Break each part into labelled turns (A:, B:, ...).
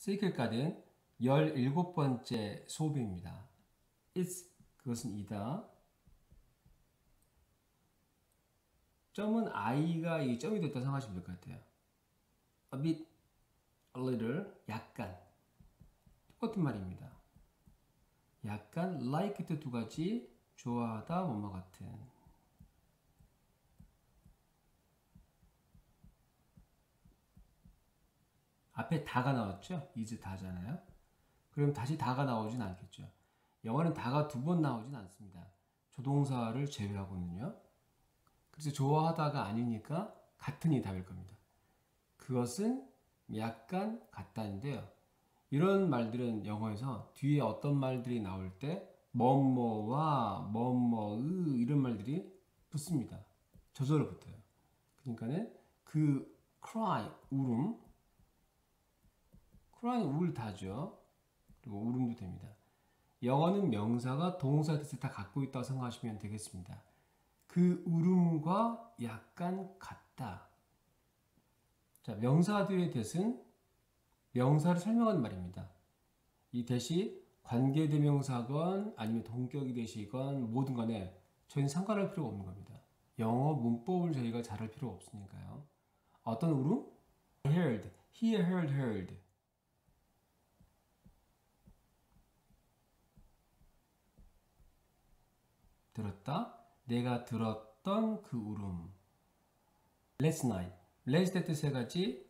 A: 세이클 가든 17번째 수업입니다. is 그것은 이다. 점은 i가 이 점이 됐다 생각하시면 될 것 같아요. a bit, a little, 약간. 똑같은 말입니다. 약간 like 때 두 가지, 좋아하다, 뭐뭐 같은. 앞에 다가 나왔죠? is 다잖아요. 그럼 다시 다가 나오진 않겠죠. 영어는 다가 두 번 나오진 않습니다. 조동사를 제외하고는요. 그래서 좋아하다가 아니니까 같은이 답일 겁니다. 그것은 약간 같다인데요. 이런 말들은 영어에서 뒤에 어떤 말들이 나올 때 뭐뭐와 뭐뭐의 이런 말들이 붙습니다. 저절로 붙어요. 그러니까는 그 cry 울음, cry는 울다죠. 그리고 울음도 됩니다. 영어는 명사가 동사 뜻을 다 갖고 있다고 생각하시면 되겠습니다. 그 울음과 약간 같다. 자, 명사들의 뜻은 명사를 설명하는 말입니다. 이 대시 관계대명사건 아니면 동격이 되시건 뭐든 간에 저희는 상관할 필요가 없는 겁니다. 영어 문법을 저희가 잘할 필요가 없으니까요. 어떤 울음? heard, he heard. 들었다? 내가 들었던 그 울음. last night. last 뜻 세 가지.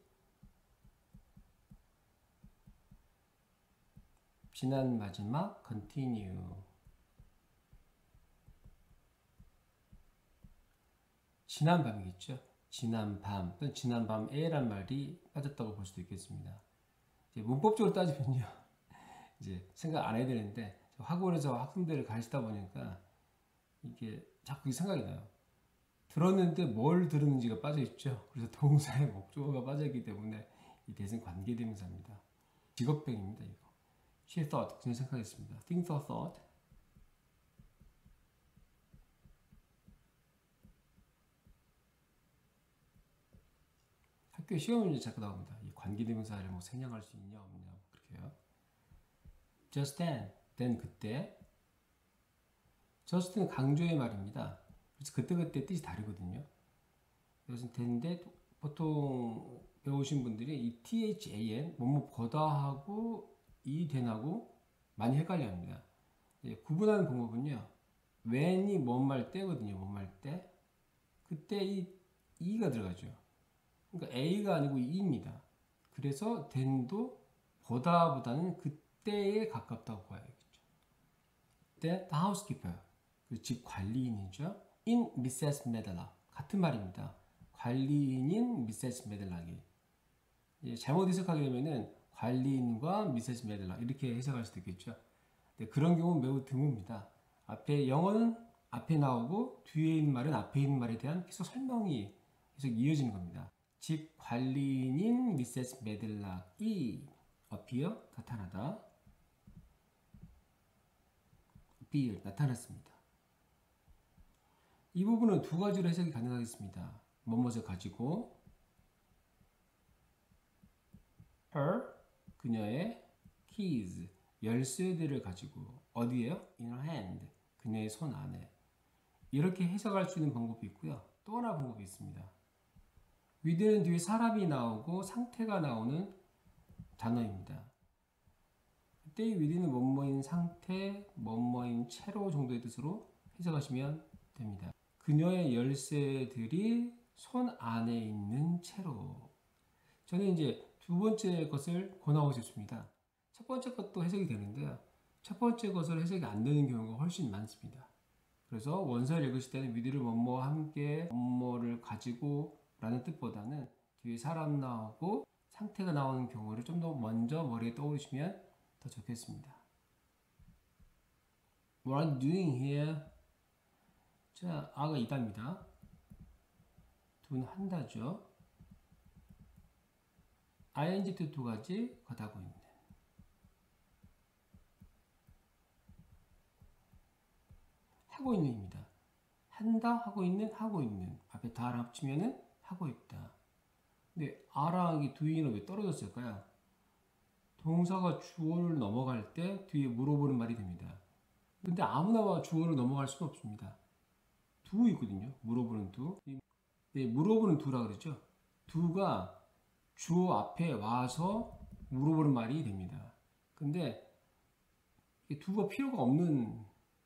A: 지난 마지막, continue. 지난 밤이겠죠. 지난 밤, 또는 지난 밤에란 말이 빠졌다고 볼 수도 있겠습니다. 이제 문법적으로 따지면요. 이제 생각 안 해야 되는데, 학원에서 학생들을 가르치다 보니까 이게 자꾸 생각이 나요. 들었는데 뭘 들었는지가 빠져있죠. 그래서 동사의 목적어가 빠져있기 때문에 이 대신 관계대명사입니다. 직업병입니다, 이거. She thought, 그냥 생각했습니다. Think, thought. 학교 시험 문제 자꾸 나옵니다. 이 관계대명사를 뭐 생략할 수 있냐 없냐 그렇게 해요. Just then 그때. just는 강조의 말입니다. 그래서 그때 뜻이 다르거든요. 이것은 then인데 보통 배우신 분들이 이 than 뭐뭐 보다 하고 이 then하고 많이 헷갈려 합니다. 구분하는 방법은요. when이 뭔 말 때거든요. 뭔 말 때. 그때 이 e가 들어가죠. 그러니까 a가 아니고 e입니다. 그래서 then도 보다보다는 그때에 가깝다고 봐야겠죠. 그때 the housekeeper, 그 집 관리인이죠. in Mrs. Medlock 같은 말입니다. 관리인인 Mrs. Medlock이 잘못 해석하게 되면은 관리인과 Mrs. Medlock 이렇게 해석할 수도 있겠죠. 근데 그런 경우는 매우 드뭅니다. 앞에 영어는 앞에 나오고 뒤에 있는 말은 앞에 있는 말에 대한 계속 설명이 계속 이어지는 겁니다. 집 관리인인 Mrs. Medlock이 appear 나타나다, appear 나타났습니다. 이 부분은 두 가지로 해석이 가능하겠습니다. 뭐뭐를 가지고 her, 그녀의 keys, 열쇠들을 가지고 어디에요? in her hand, 그녀의 손 안에. 이렇게 해석할 수 있는 방법이 있고요. 또 하나 방법이 있습니다. with는 뒤에 사람이 나오고 상태가 나오는 단어입니다. 그때 이 with는 뭐뭐인 상태, 뭐뭐인 채로 정도의 뜻으로 해석하시면 됩니다. 그녀의 열쇠들이 손 안에 있는 채로. 저는 이제 두 번째 것을 권하고 싶습니다. 첫 번째 것도 해석이 되는데요. 첫 번째 것을 해석이 안 되는 경우가 훨씬 많습니다. 그래서 원서를 읽으실 때는 위드를 뭐뭐와 함께 뭐뭐를 가지고 라는 뜻보다는 뒤에 사람 나오고 상태가 나오는 경우를 좀 더 먼저 머리에 떠오르시면 더 좋겠습니다. What are you doing here? 자, 아가 이다입니다. do는 한다죠. ing 뜻 두 가지 겉하고 있는. 하고 있는입니다. 한다, 하고 있는, 하고 있는. 앞에 다를 합치면은 하고 있다. 근데 아랑 이 doing은 왜 떨어졌을까요? 동사가 주어를 넘어갈 때 뒤에 물어보는 말이 됩니다. 근데 아무나 주어를 넘어갈 수는 없습니다. do 있거든요. 물어보는 do. 네, 물어보는 do라 그러죠. do가 주어 앞에 와서 물어보는 말이 됩니다. 근데 do가 필요가 없는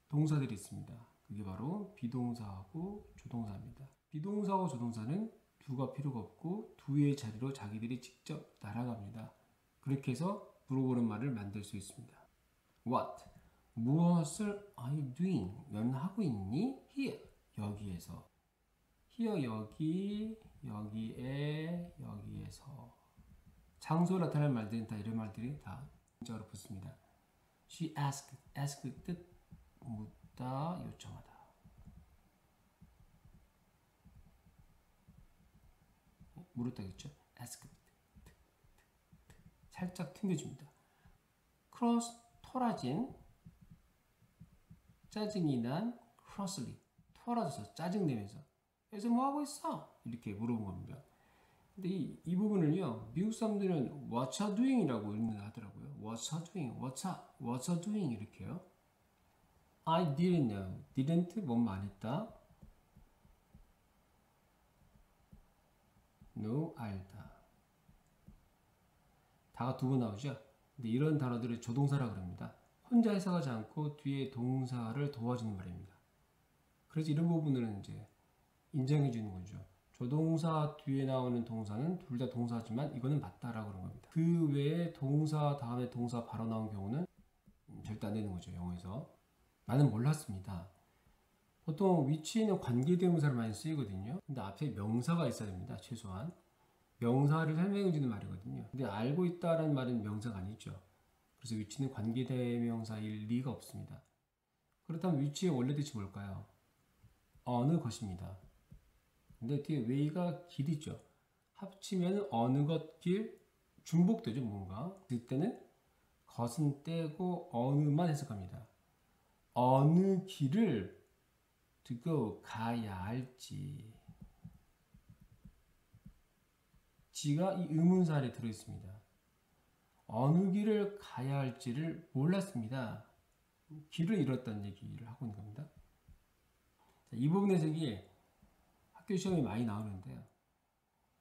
A: 동사들이 있습니다. 그게 바로 비동사하고 조동사입니다. 비동사하고 조동사는 do가 필요가 없고 do의 자리로 자기들이 직접 날아갑니다. 그렇게 해서 물어보는 말을 만들 수 있습니다. What? 무엇을 are you doing? 너는 하고 있니? Here. 여기에서. Here 여기, 여기에, 여기에서. 장소를 나타내는 말들은 다 이런 말들이 다 문자로 붙습니다. She asked. ask 뜻 묻다, 요청하다. 물었다겠죠? ask. 살짝 튕겨줍니다. cross, 토라진, 짜증이 난, crossly, 토라져서 짜증내면서 그래서 뭐 하고 있어? 이렇게 물어본 겁니다. 근데 이 부분을요, 미국 사람들은 what's her doing이라고 하더라고요. what's her doing, what's her doing 이렇게요. I didn't know, didn't 뭐뭐 안 했다. know 알다. 다가 두 번 나오죠. 근데 이런 단어들을 조동사라고 합니다. 혼자 해석하지 않고 뒤에 동사를 도와주는 말입니다. 그래서 이런 부분들은 이제 인정해 주는 거죠. 조동사 뒤에 나오는 동사는 둘 다 동사지만 이거는 맞다라고 그런 겁니다. 그 외에 동사 다음에 동사 바로 나온 경우는 절대 안 되는 거죠. 영어에서. 나는 몰랐습니다. 보통 위치에 있는 관계대명사를 많이 쓰이거든요. 근데 앞에 명사가 있어야 됩니다. 최소한. 명사를 설명해 주는 말이거든요. 근데 알고 있다라는 말은 명사가 아니죠. 그래서 위치는 관계대명사일 리가 없습니다. 그렇다면 위치의 원래 뜻이 뭘까요? 어느 것입니다. 근데 뒤에 way가 길이죠. 합치면 어느 것 길, 중복되죠. 뭔가. 그때는 것은 떼고 어느만 해석합니다. 어느 길을 to go 가야 할지. 지가 이 의문사 안에 들어있습니다. 어느 길을 가야 할지를 몰랐습니다. 길을 잃었다는 얘기를 하고 있는 겁니다. 자, 이 부분 해석이 학교 시험에 많이 나오는데요.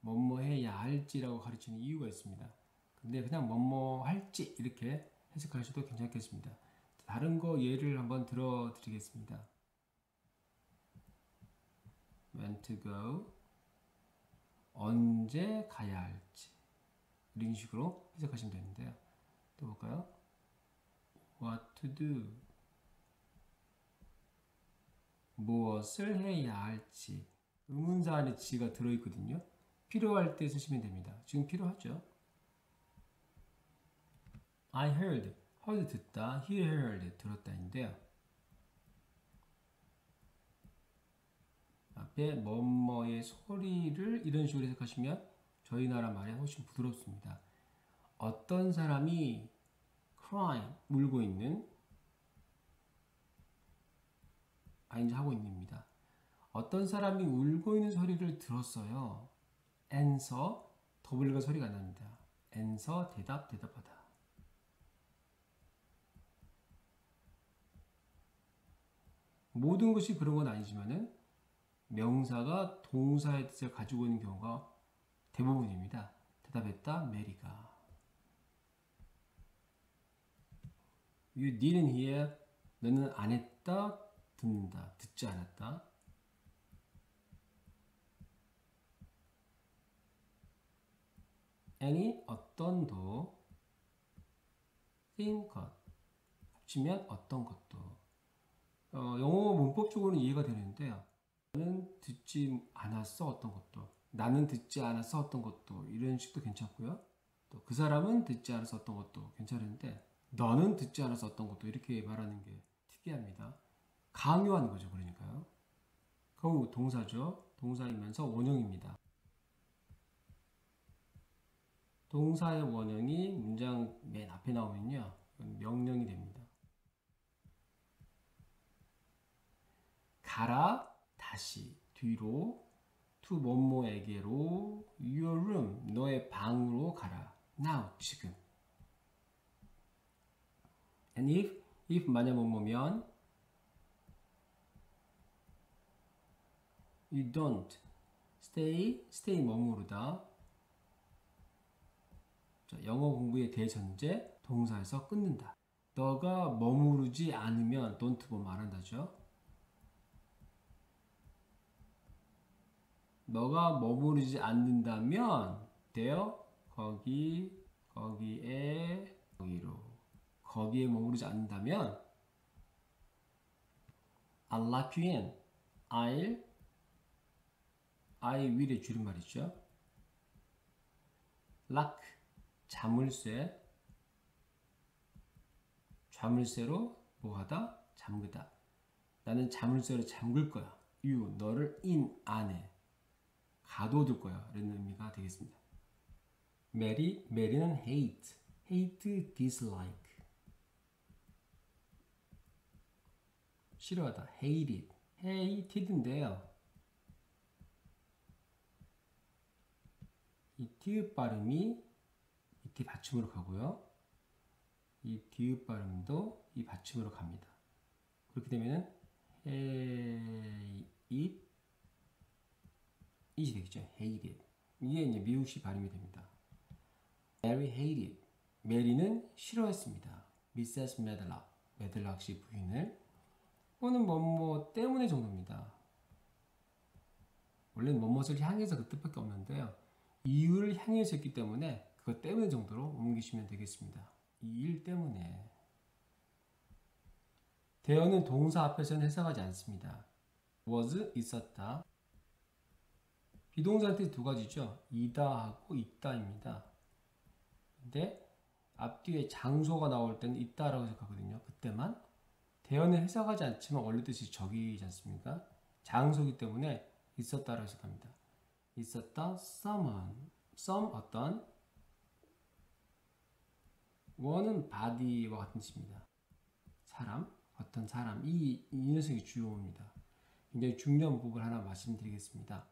A: 뭐뭐 해야 할지라고 가르치는 이유가 있습니다. 근데 그냥 뭐뭐 할지 이렇게 해석하셔도 괜찮겠습니다. 다른 거 예를 한번 들어 드리겠습니다. when to go 언제 가야 할지 이런 식으로 해석하시면 되는데요. 또 볼까요? what to do 무엇을 해야 할지 의문사 안에 지가 들어있거든요. 필요할 때 쓰시면 됩니다. 지금 필요하죠? I heard 듣다, he heard 들었다인데요. 앞에 뭐뭐의 소리를 이런 식으로 해석하시면 저희 나라 말에 훨씬 부드럽습니다. 어떤 사람이 crying, 울고 있는 이제 하고 있습니다. 어떤 사람이 울고 있는 소리를 들었어요. answer, W가 소리가 안 납니다. answer, 대답하다. 모든 것이 그런 건 아니지만은 명사가 동사의 뜻을 가지고 있는 경우가 대부분입니다. 대답했다, 메리가. You didn't hear, 너는 안 했다, 듣는다, 듣지 않았다. any, 어떤도, think, 것, 합치면 어떤 것도. 영어 문법적으로는 이해가 되는데요. 나는 듣지 않았어 어떤 것도, 나는 듣지 않았어 어떤 것도 이런 식도 괜찮고요. 또 그 사람은 듣지 않았어 어떤 것도 괜찮은데 너는 듣지 않았어 어떤 것도 이렇게 말하는 게 특이합니다. 강요하는 거죠. 그러니까요. 그거 동사죠. 동사이면서 원형입니다. 동사의 원형이 문장 맨 앞에 나오면요. 명령이 됩니다. 가라, 다시, 뒤로, to 뭐뭐에게로, your room, 너의 방으로 가라. now, 지금. And if 만약 뭐뭐면 you don't stay 머무르다. 자, 영어 공부의 대전제 동사에서 끊는다. 너가 머무르지 않으면 don't 뭐 말한다죠. 너가 머무르지 않는다면 there 거기에 거기에 머무르지 않는다면 I'll lock you in. I will의 줄임말이죠. lock 자물쇠로 뭐하다? 잠그다. 나는 자물쇠로 잠글 거야. you 너를 in 안에 가둬둘 거야. 이런 의미가 되겠습니다. mary는 hate, dislike 싫어하다. hated인데요. 이 디귿 발음이 이때 받침으로 가고요. 이 디귿 발음도 이 받침으로 갑니다. 그렇게 되면은 it이 되겠죠. hated. 이게 이제 미국식 발음이 됩니다. Mary hated. 메리는 싫어했습니다. Mrs. medlock 씨 부인을 또는 뭐뭐 때문에 정도입니다. 원래는 뭐뭇을 향해서 그 뜻밖에 없는데요. 이유를 향해서 했기 때문에 그것 때문에 정도로 옮기시면 되겠습니다. 이 일 때문에. 대어는 동사 앞에서는 해석하지 않습니다. was 있었다. 비동사 뜻 두 가지죠. 이다 하고 있다입니다. 근데 앞뒤에 장소가 나올 때는 있다라고 해석하거든요. 그때만. 대어는 해석하지 않지만 원래 뜻이 저기지 않습니까? 장소이기 때문에 있었다라고 해석합니다. 있었다, some 어떤, one은 body와 같은 뜻입니다. 사람, 어떤 사람, 이 녀석이 주어입니다. 굉장히 중요한 부분을 하나 말씀드리겠습니다.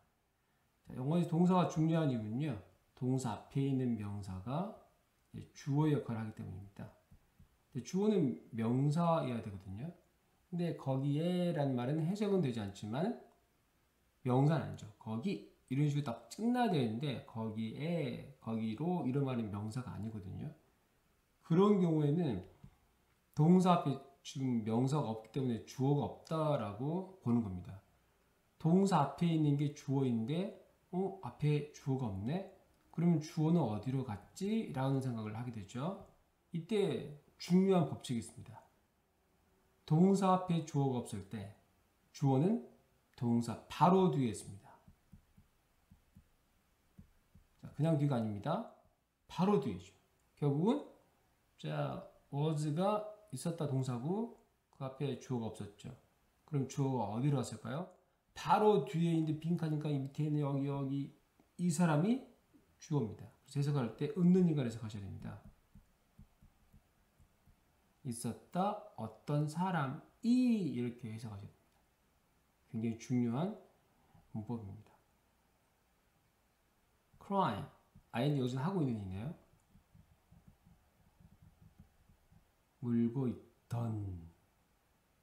A: 자, 영어에서 동사가 중요한 이유는요, 동사 앞에 있는 명사가 주어의 역할을 하기 때문입니다. 주어는 명사여야 되거든요. 근데 거기에라는 말은 해석은 되지 않지만 명사는 아니죠. 거기 이런 식으로 딱 끝나야 되는데 거기에, 거기로 이런 말은 명사가 아니거든요. 그런 경우에는 동사 앞에 지금 명사가 없기 때문에 주어가 없다라고 보는 겁니다. 동사 앞에 있는 게 주어인데 앞에 주어가 없네? 그러면 주어는 어디로 갔지? 라는 생각을 하게 되죠. 이때 중요한 법칙이 있습니다. 동사 앞에 주어가 없을 때 주어는 동사 바로 뒤에 있습니다. 자, 그냥 뒤가 아닙니다. 바로 뒤이죠. 결국은 자, was가 있었다 동사고 그 앞에 주어가 없었죠. 그럼 주어가 어디로 갔을까요? 바로 뒤에 있는데 빈칸이니까 밑에 있는 여기 이 사람이 주어입니다. 그래서 해석할 때 없는 인간 해석하셔야 됩니다. 있었다 어떤 사람이 이렇게 해석하셔야 됩니다. 굉장히 중요한 문법입니다. cry 아이는 여기서 하고 있는 일이네요. 울고 있던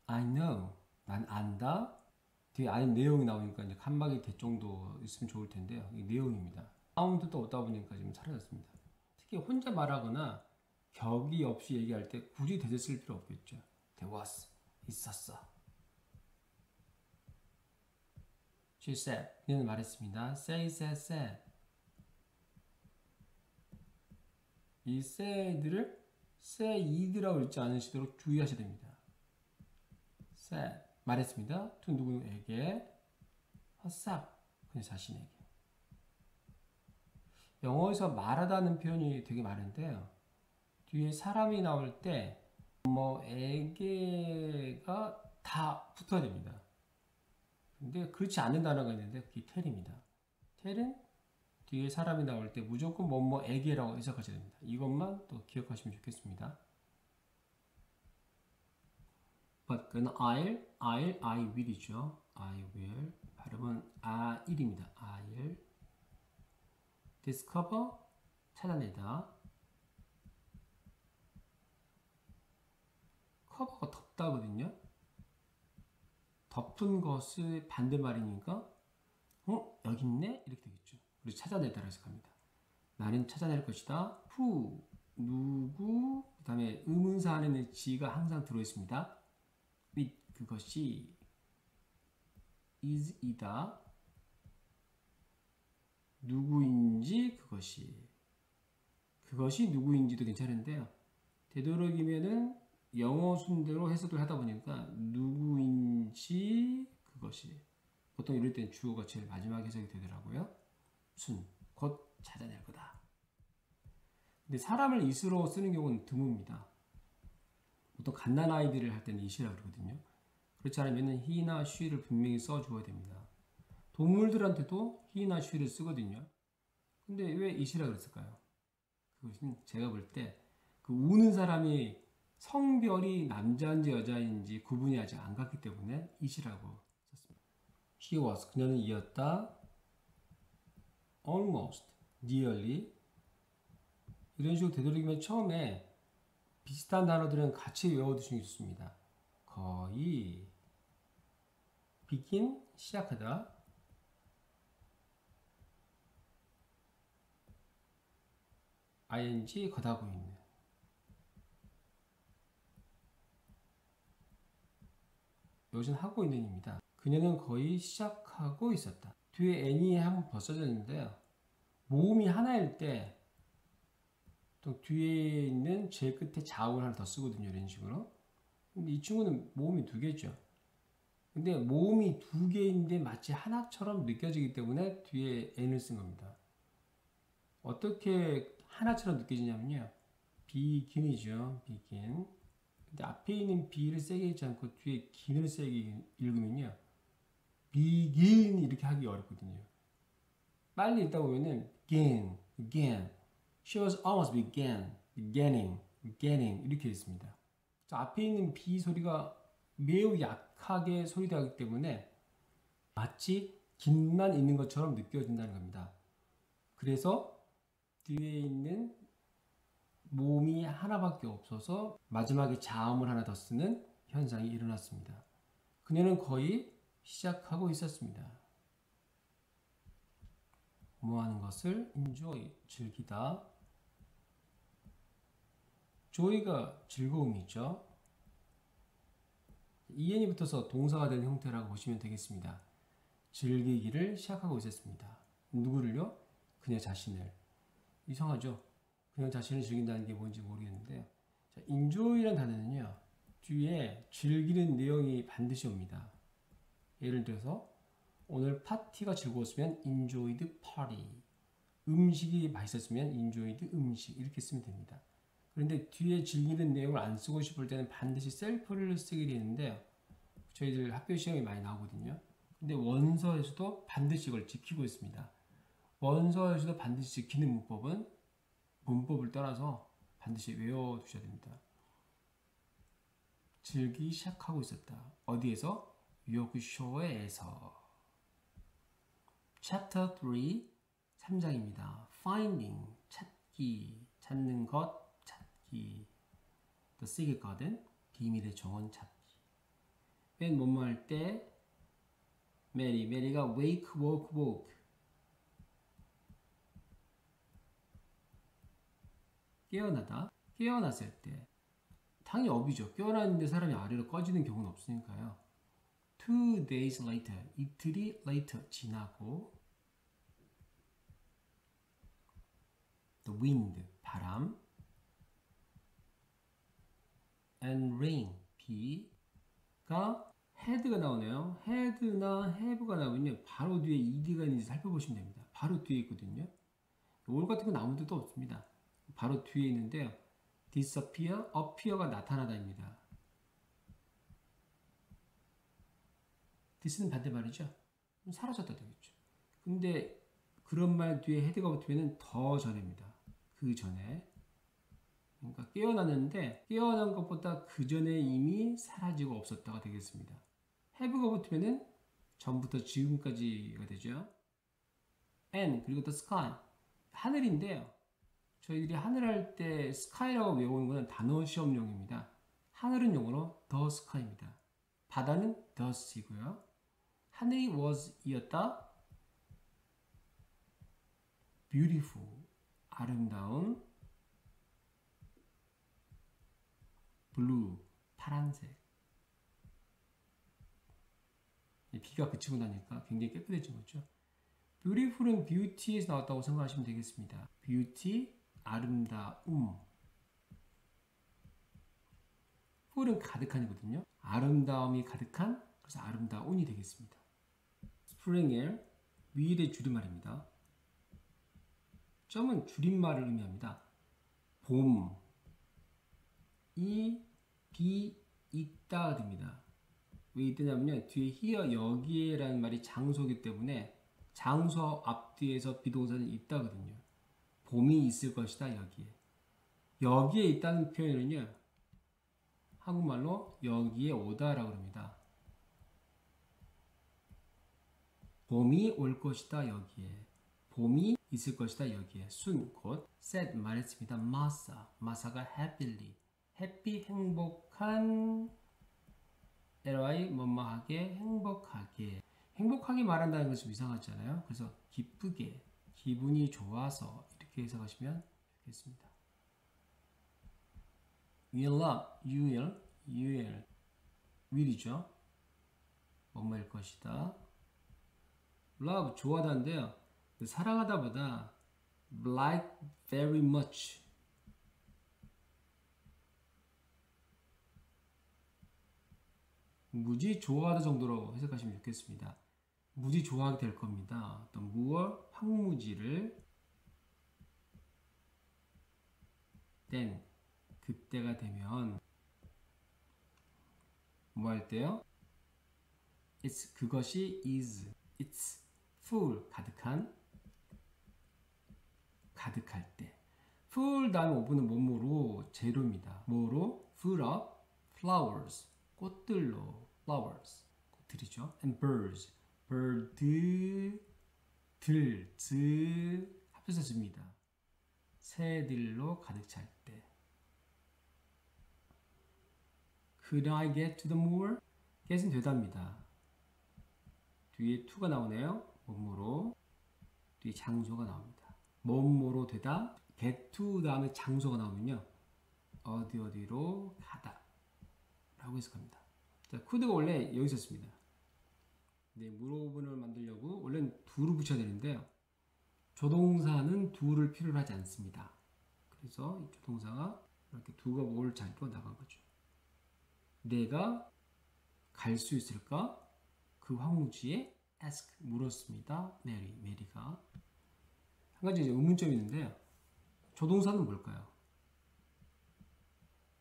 A: I know 난 안다. 뒤에 아는 내용이 나오니까 이제 칸막이 될 정도 있으면 좋을 텐데요. 이 내용입니다. 사운드도 없다 보니까 지금 사라졌습니다. 특히 혼자 말하거나 격이 없이 얘기할 때 굳이 대세 쓸 필요 없겠죠. There was 있었어. She said 그녀는 말했습니다. Say, said. 이 said를 said라고 읽지 않으시도록 주의하셔야 됩니다. said 말했습니다. to 누구에게? herself 그녀 자신에게. 영어에서 말하다는 표현이 되게 많은데요. 뒤에 사람이 나올 때 뭐에게가 다 붙어야 됩니다. 근데 그렇지 않은 단어가 있는데 그게 tell입니다. tell은 뒤에 사람이 나올 때 무조건 뭐뭐에게라고 해석하셔야 됩니다. 이것만 또 기억하시면 좋겠습니다. But 그는 I will이죠. I will 발음은 I'입니다. I'll discover 찾아내다 커버가 덮다거든요. 덮은 것의 반대말이니까 여기 있네? 이렇게 되겠죠. 그래서 찾아내다라 해석합니다. 나는 찾아낼 것이다. who, 누구, 그 다음에 의문사 안에는 지가 항상 들어있습니다. with, 그것이 is, 이다. 누구인지 그것이 누구인지도 괜찮은데요. 되도록이면은 영어 순대로 해석을 하다 보니까 누구인지 그것이 보통 이럴 땐 주어가 제일 마지막 해석이 되더라고요. 곧 찾아낼 거다. 근데 사람을 is로 쓰는 경우는 드뭅니다. 보통 갓난아이들을 할 때는 is이라고 그러거든요. 그렇지 않으면 he나 she를 분명히 써주어야 됩니다. 동물들한테도 he나 she를 쓰거든요. 근데 왜 it이라고 그랬을까요? 그것은 제가 볼 때 그 우는 사람이 성별이 남자인지 여자인지 구분이 아직 안 갔기 때문에 it이라고 썼습니다. He was, 그녀는 이었다. Almost, nearly. 이런 식으로 되도록이면 처음에 비슷한 단어들은 같이 외워두시는 게 좋습니다. 거의, begin, 시작하다. ing, 겉하고 있는. 이것은 하고 있는입니다. 그녀는 거의 시작하고 있었다. 뒤에 n이 한번 벗어져 있는데요. 모음이 하나일 때 또 뒤에 있는 제일 끝에 자음을 하나 더 쓰거든요. 이런 식으로. 근데 이 친구는 모음이 두 개죠. 근데 모음이 두 개인데 마치 하나처럼 느껴지기 때문에 뒤에 n을 쓴 겁니다. 어떻게 하나처럼 느껴지냐면요. begin이죠. begin. 근데 앞에 있는 B를 세게 읽지 않고 뒤에 긴을 세게 읽으면요. begin 이렇게 하기 어렵거든요. 빨리 읽다 보면은 again. She was almost beginning 이렇게 있습니다. 앞에 있는 B 소리가 매우 약하게 소리되기 때문에 마치 긴만 있는 것처럼 느껴진다는 겁니다. 그래서 뒤에 있는 모음이 하나밖에 없어서 마지막에 자음을 하나 더 쓰는 현상이 일어났습니다. 그녀는 거의 시작하고 있었습니다. 뭐 하는 것을 enjoy, 즐기다. joy가 즐거움이죠. en이 붙어서 동사가 된 형태라고 보시면 되겠습니다. 즐기기를 시작하고 있었습니다. 누구를요? 그녀 자신을. 이상하죠? 그녀 자신을 즐긴다는 게 뭔지 모르겠는데요. 자, enjoy라는 단어는요. 뒤에 즐기는 내용이 반드시 옵니다. 예를 들어서 오늘 파티가 즐거웠으면 enjoyed party. 음식이 맛있었으면 enjoyed 음식 이렇게 쓰면 됩니다. 그런데 뒤에 즐기는 내용을 안 쓰고 싶을 때는 반드시 self를 쓰게 되는데요. 저희들 학교 시험이 많이 나오거든요. 근데 원서에서도 반드시 이걸 지키고 있습니다. 원서에서도 반드시 지키는 문법은 문법을 따라서 반드시 외워두셔야 됩니다. 즐기기 시작하고 있었다. 어디에서? 요크쇼어에서. Chapter 3, 3장입니다. Finding, 찾기, 찾는 것, 찾기. The Secret Garden, 비밀의 정원 찾기. 맨 뭐뭐 할 때 메리가 wake, woke. 깨어나다. 깨어났을 때 당연히 업이죠. 깨어났는데 사람이 아래로 꺼지는 경우는 없으니까요. 2 days later, 이틀이 later, 지나고. The wind, 바람. And rain, 비가 had가 나오네요. had나 have가 나오면요. 바로 뒤에 ed가 있는지 살펴보시면 됩니다. 바로 뒤에 있거든요. 올 같은 건 아무 데도 없습니다. 바로 뒤에 있는데요. disappear, appear가 나타나다입니다. dis는 반대말이죠. 사라졌다 되겠죠. 근데 그런 말 뒤에 헤드가 붙으면 더 전입니다. 그 전에. 그러니까 깨어났는데 깨어난 것보다 그 전에 이미 사라지고 없었다가 되겠습니다. have가 붙으면 전부터 지금까지가 되죠. and 그리고 또 sky, 하늘인데요. 저희들이 하늘 할 때 sky라고 외우는 것은 단어 시험용입니다. 하늘은 영어로 the sky입니다. 바다는 the sea고요. 하늘이 was 이었다. beautiful 아름다운 blue 파란색. 비가 그치고 나니까 굉장히 깨끗해진 거죠. beautiful은 beauty에서 나왔다고 생각하시면 되겠습니다. beauty 아름다움. full은 가득한이거든요. 아름다움이 가득한, 그래서 아름다운이 되겠습니다. spring의 위일의 줄임말입니다. 점은 줄임말을 의미합니다. 봄이 있다 됩니다. 왜 있다냐면요. 뒤에 here, 여기에라는 말이 장소이기 때문에 장소 앞뒤에서 비동사는 있다거든요. 봄이 있을 것이다, 여기에. 여기에 있다는 표현은요. 한국말로 여기에 오다라고 합니다. 봄이 올 것이다, 여기에. 봄이 있을 것이다, 여기에. soon, 곧. said, 말했습니다. 마사가 happily. happy, 행복한. ly, 뭐뭐하게, 행복하게. 행복하게 말한다는 것은 좀 이상하잖아요. 그래서 기쁘게, 기분이 좋아서 이렇게 해석하시면 되겠습니다. will love, will이죠. 뭐뭐일 것이다. love, 좋아하다인데요. 사랑하다보다 like very much. 무지 좋아하다 정도로 해석하시면 좋겠습니다. 무지 좋아하게 될 겁니다. 어떤 무얼, 황무지를 then, 그때가 되면 뭐 할 때요? It's, 그것이 is, it's full, 가득한, 가득할 때. full 다음에 오브는 뭐뭐로 재료입니다. 뭐로? full of flowers, 꽃들로, flowers, 꽃들이죠. and birds, bird, 합쳐서 씁니다. 새들로 가득 찰 때. Could I get to the moor? get은 되답니다. 뒤에 to가 나오네요. 뭐뭐로. 뒤에 장소가 나옵니다. 뭐뭐로 되다. get to 다음에 장소가 나오면요. 어디로 가다 라고 해석합니다. 자, could가 원래 여기 있었습니다. 네, 물어보를 만들려고 원래는 do를 붙여야 되는데요. 조동사는 do를 필요로 하지 않습니다. 그래서 이 조동사가 이렇게 do가 올 자리로 나간 거죠. 내가 갈 수 있을까? 그 황무지에 ask, 물었습니다. 메리가. 한 가지 이제 의문점이 있는데요. 조동사는 뭘까요?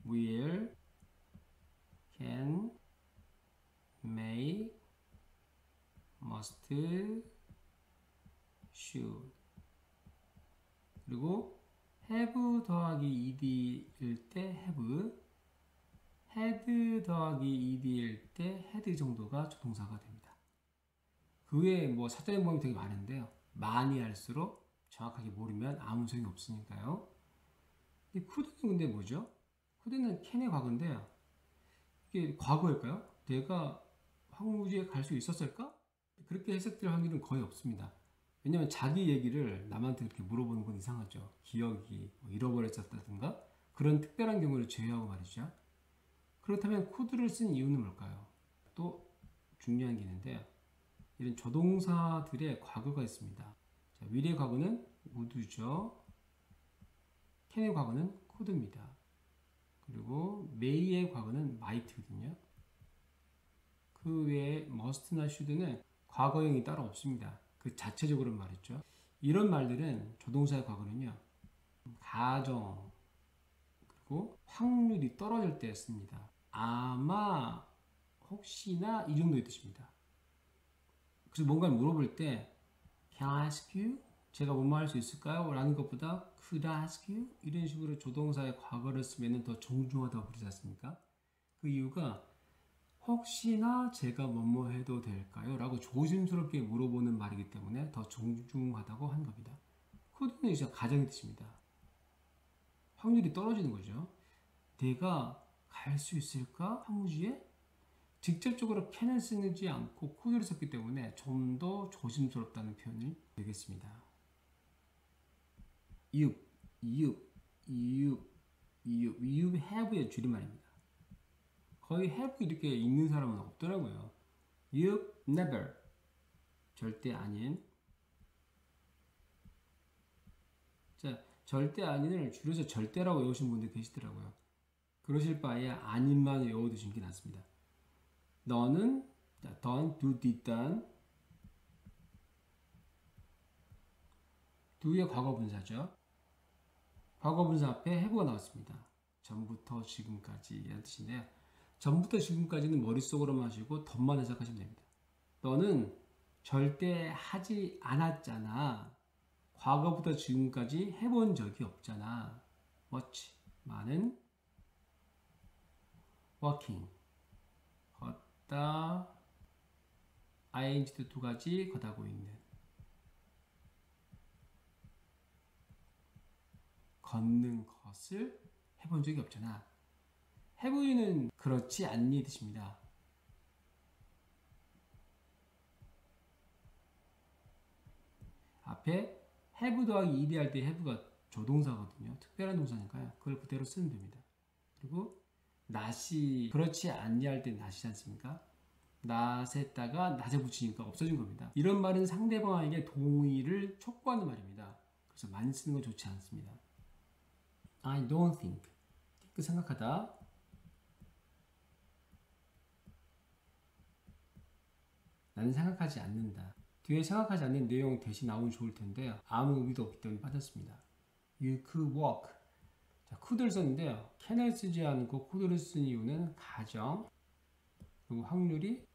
A: will, can, may, must, should. 그리고 have 더하기 ed일 때 have, had 더하기 ed일 때 had 정도가 조동사가 됩니다. 그 외에 뭐 사전에 보면 되게 많은데요. 많이 할수록 정확하게 모르면 아무 소용이 없으니까요. 이 could는 근데 뭐죠? could는 can의 과거인데요. 이게 과거일까요? 내가 황무지에 갈 수 있었을까? 그렇게 해석될 확률은 거의 없습니다. 왜냐면 자기 얘기를 남한테 그렇게 물어보는 건 이상하죠. 기억이 잃어버렸었다든가 그런 특별한 경우를 제외하고 말이죠. 그렇다면 could를 쓴 이유는 뭘까요? 또 중요한 게 있는데요. 이런 조동사들의 과거가 있습니다. 자, will의 과거는 would죠. can의 과거는 could입니다. 그리고 may의 과거는 might거든요. 그 외에 must나 should는 과거형이 따로 없습니다. 그 자체적으로 말했죠. 이런 말들은 조동사의 과거는요. 가정 그리고 확률이 떨어질 때 씁니다. 아마 혹시나 이 정도의 뜻입니다. 그래서 뭔가를 물어볼 때 Can I ask you? 제가 뭐뭐 할 수 있을까요? 라는 것보다 Could I ask you? 이런 식으로 조동사의 과거를 쓰면 더 정중하다고 그러지 않습니까? 그 이유가 혹시나 제가 뭐뭐 해도 될까요? 라고 조심스럽게 물어보는 말이기 때문에 더 정중하다고 한 겁니다. could는 이제 가정의 뜻입니다. 확률이 떨어지는 거죠. 내가 갈 수 있을까? 항무지에 직접적으로 can을 쓰지 않고 could를 썼기 때문에 좀 더 조심스럽다는 표현이 되겠습니다. you, you have의 줄임말입니다. 거의 have 이렇게 읽는 사람은 없더라고요. you never, 절대 아닌. 자, 절대 아닌을 줄여서 절대라고 외우신 분들 계시더라고요. 그러실 바에 아닌만 외워두시는 게 낫습니다. 너는 done, do, did, done. do의 과거분사죠. 과거분사 앞에 have가 나왔습니다. 전부터 지금까지 이런 뜻인데요. 전부터 지금까지는 머릿속으로만 하시고 덧만 해석하시면 됩니다. 너는 절대 하지 않았잖아. 과거부터 지금까지 해본 적이 없잖아. much, 많은. walking, 걷다. ing도 두 가지 걷하고 있는. 걷는 것을 해본 적이 없잖아. have는 그렇지 않니 뜻입니다. 앞에 have 더하기 ed 할 때 have가 조동사거든요. 특별한 동사니까요. 그걸 그대로 쓰면 됩니다. 그리고 not이 그렇지 않니 할 때 not이지 않습니까? not에다가 not에 붙이니까 없어진 겁니다. 이런 말은 상대방에게 동의를 촉구하는 말입니다. 그래서 많이 쓰는 건 좋지 않습니다. I don't think. think 생각하다. 나는 생각하지 않는다. 뒤에 생각하지 않는 내용 대신 나오면 좋을 텐데요. 아무 의미도 없기 때문에 빠졌습니다. You could walk. 자, could를 썼는데요. can을 쓰지 않고 could를 쓴 이유는 가정 그리고 확률이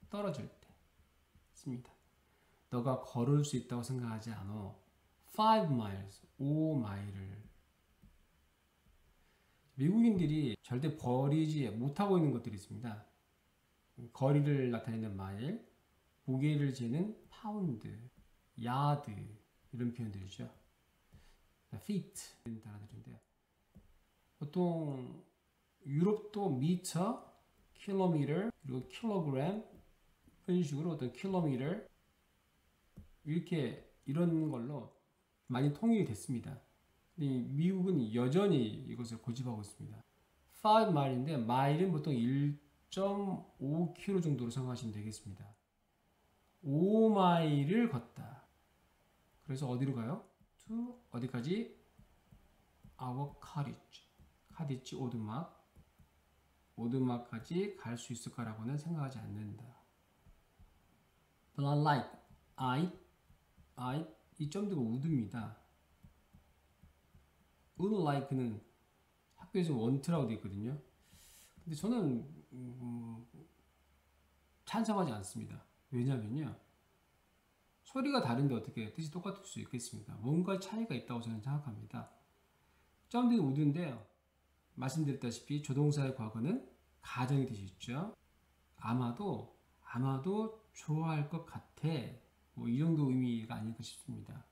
A: 떨어질 때 씁니다. 너가 걸을 수 있다고 생각하지 않아. 5 miles, 5마일을. 미국인들이 절대 버리지 못하고 있는 것들이 있습니다. 거리를 나타내는 마일, 무게를 재는 파운드, 야드 이런 표현들이죠. feet 이런 단어들인데요. 보통 유럽도 미터, 킬로미터, 그리고 킬로그램 이런 식으로 어떤 킬로미터 이렇게 이런 걸로 많이 통일이 됐습니다. 근데 미국은 여전히 이것을 고집하고 있습니다. 5 마일인데 마일은 보통 1.5km 정도로 생각하시면 되겠습니다. 5마일을 걷다. 그래서 어디로 가요? to 어디까지? our cottage. 카디치 오두막. 오두막까지 갈 수 있을까라고는 생각하지 않는다. But I like. I 이 점도가 would입니다. would like는 학교에서 want라고 되어 있거든요. 근데 저는 찬성하지 않습니다. 왜냐면요. 소리가 다른데 어떻게 뜻이 똑같을 수 있겠습니까? 뭔가 차이가 있다고 저는 생각합니다. 점도 would인데요. 말씀드렸다시피 조동사의 과거는 가정의 뜻이 있죠. 아마도 좋아할 것 같아. 뭐 이 정도 의미가 아닐까 싶습니다.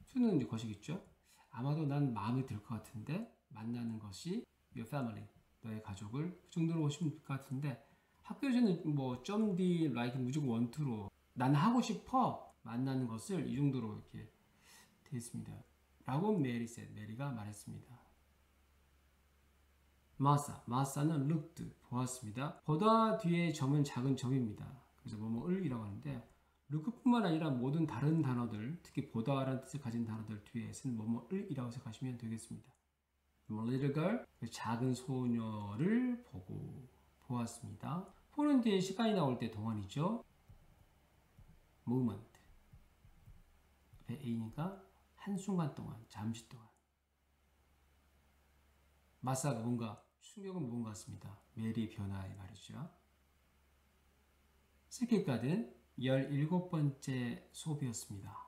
A: to는 이제 것이겠죠. 아마도 난 마음에 들 것 같은데 만나는 것이 your family, 너의 가족을 그 정도로 보시면 될 것 같은데 학교에서는 뭐 .d, like 무조건 원투로 난 하고 싶어 만나는 것을 이 정도로 이렇게 되어 있습니다. 라고 메리가 말했습니다. 마사는 looked, 보았습니다. 보다 뒤에 점은 작은 점입니다. 그래서 뭐뭐을이라고 하는데 look뿐만 아니라 모든 다른 단어들, 특히 보다라는 뜻을 가진 단어들 뒤에 쓴 뭐뭐을이라고 생각하시면 되겠습니다. little girl, 작은 소녀를 보았습니다. 보는 뒤에 시간이 나올 때 동안이죠. moment. 앞에 A니까 한순간 동안, 잠시 동안. 마사가 뭔가 충격은 무언 같습니다. 메리 변화의 말이죠. 스킬까지는 17번째 수업이었습니다.